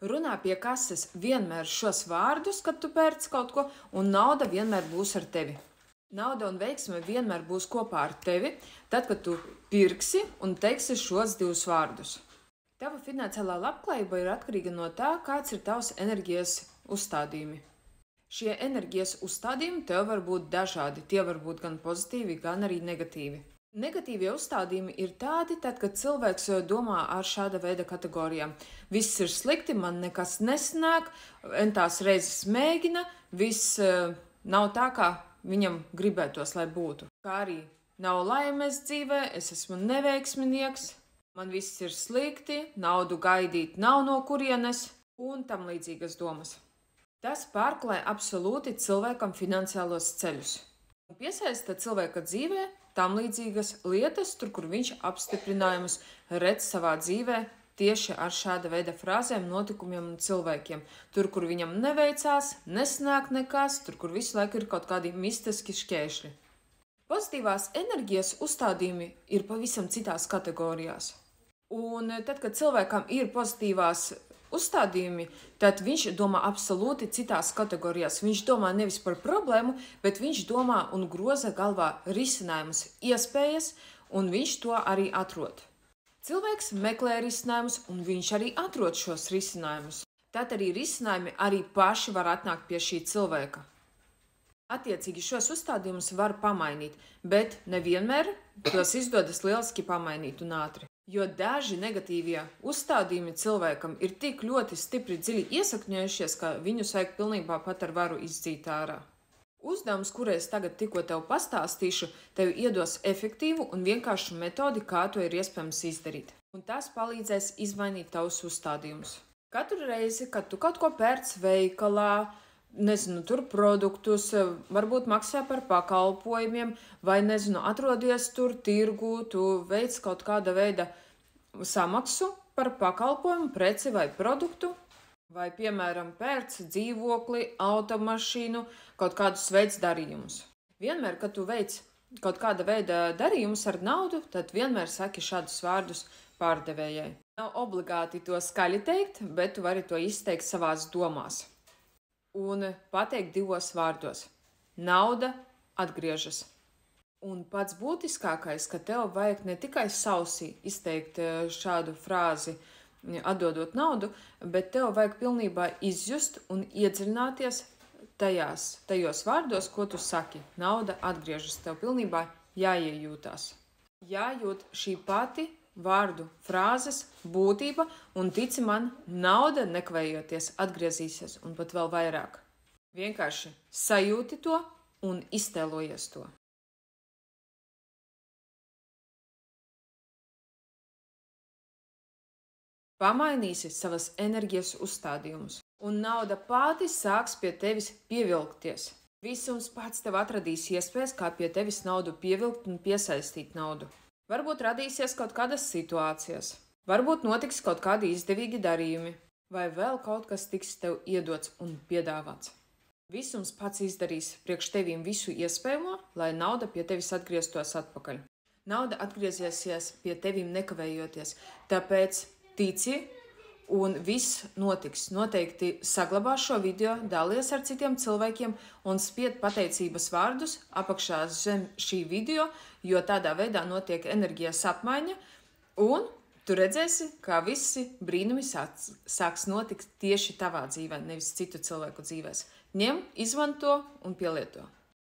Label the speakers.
Speaker 1: Runā pie kases vienmēr šos vārdus, kad tu pērci kaut ko, un nauda vienmēr būs ar tevi. Nauda un veiksme vienmēr būs kopā ar tevi, tad, kad tu pirksi un teiksi šos divus vārdus. Tava finansiālā labklājība ir atkarīga no tā, kāds ir tavs enerģijas uzstādījumi. Šie enerģijas uzstādījumi tev var būt dažādi, tie var būt gan pozitīvi, gan arī negatīvi. Negatīvie uzstādījumi ir tādi, tad, kad cilvēks domā ar šāda veida kategorijām. Viss ir slikti, man nekas nesanāk, entās reizes mēģina, viss nav tā, kā viņam gribētos, lai būtu. Kā arī nav laimes dzīvē, es esmu neveiksminieks, man viss ir slikti, naudu gaidīt nav no kurienes un tam līdzīgas domas. Tas pārklāj absolūti cilvēkam finansiālos ceļus. Piesaista cilvēka dzīvē tam līdzīgas lietas, tur, kur viņš apstiprinājumus redz savā dzīvē tieši ar šāda veida frāzēm, notikumiem un cilvēkiem. Tur, kur viņam neveicās, nesnāk nekas, tur, kur visu laiku ir kaut kādi mistiski šķēršļi. Pozitīvās enerģijas uzstādījumi ir pavisam citās kategorijās. Un tad, kad cilvēkam ir pozitīvās uzstādījumi, tad viņš domā absolūti citās kategorijās. Viņš domā nevis par problēmu, bet viņš domā un groza galvā risinājumus, iespējas, un viņš to arī atrod. Cilvēks meklē risinājumus, un viņš arī atrod šos risinājumus. Tad arī risinājumi arī paši var atnākt pie šī cilvēka. Attiecīgi šos uzstādījumus var pamainīt, bet nevienmēr tos izdodas lieliski pamainīt un ātri. Jo daži negatīvie uzstādījumi cilvēkam ir tik ļoti stipri dziļi iesakņojušies, ka viņus vajag pilnībā pat ar varu izdzīt ārā. Uzdevums, kuru es tagad tikko tev pastāstīšu, tev iedos efektīvu un vienkāršu metodi, kā to ir iespējams izdarīt. Un tas palīdzēs izmainīt tavus uzstādījumus. Katru reizi, kad tu kaut ko pērc veikalā, tur produktus, varbūt maksā par pakalpojumiem, vai, atrodies tur tirgu, tu veic kaut kāda veida samaksu par pakalpojumu, preci vai produktu, vai, piemēram, pērc dzīvokli, automašīnu, kaut kādus veids darījumus. Vienmēr, kad tu veic kaut kāda veida darījumus ar naudu, tad vienmēr saki šādus vārdus pārdevējai. Nav obligāti to skaļi teikt, bet tu vari to izteikt savās domās. Un pateikt divos vārdos. Nauda atgriežas. Un pats būtiskākais, ka tev vajag ne tikai sausī izteikt šādu frāzi, atdodot naudu, bet tev vajag pilnībā izjust un iedziļināties tajos vārdos, ko tu saki. Nauda atgriežas. Tev pilnībā jāiejūtās. Jājūt šī pati vārdu frāzes būtība, un tici man, nauda nekavējoties atgriezīsies un pat vēl vairāk. Vienkārši sajūti to un iztēlojies to. Pamainīsi savas enerģijas uzstādījumus, un nauda pati sāks pie tevis pievilkties. Visums pats tev atradīs iespējas, kā pie tevis naudu pievilkt un piesaistīt naudu. Varbūt radīsies kaut kādas situācijas, varbūt notiks kaut kādi izdevīgi darījumi, vai vēl kaut kas tiks tev iedots un piedāvāts. Visums pats izdarīs priekš tevīm visu iespējamo, lai nauda pie tevis atgrieztos atpakaļ. Nauda atgriezīsies pie tevīm nekavējoties, tāpēc tici un viss notiks. Noteikti saglabā šo video, dalies ar citiem cilvēkiem un spied pateicības vārdus apakšā zem šī video, jo tādā veidā notiek enerģijas apmaiņa un tu redzēsi, kā visi brīnumi sāks notikt tieši tavā dzīvē, nevis citu cilvēku dzīvēs. Ņem, izmanto un pielieto.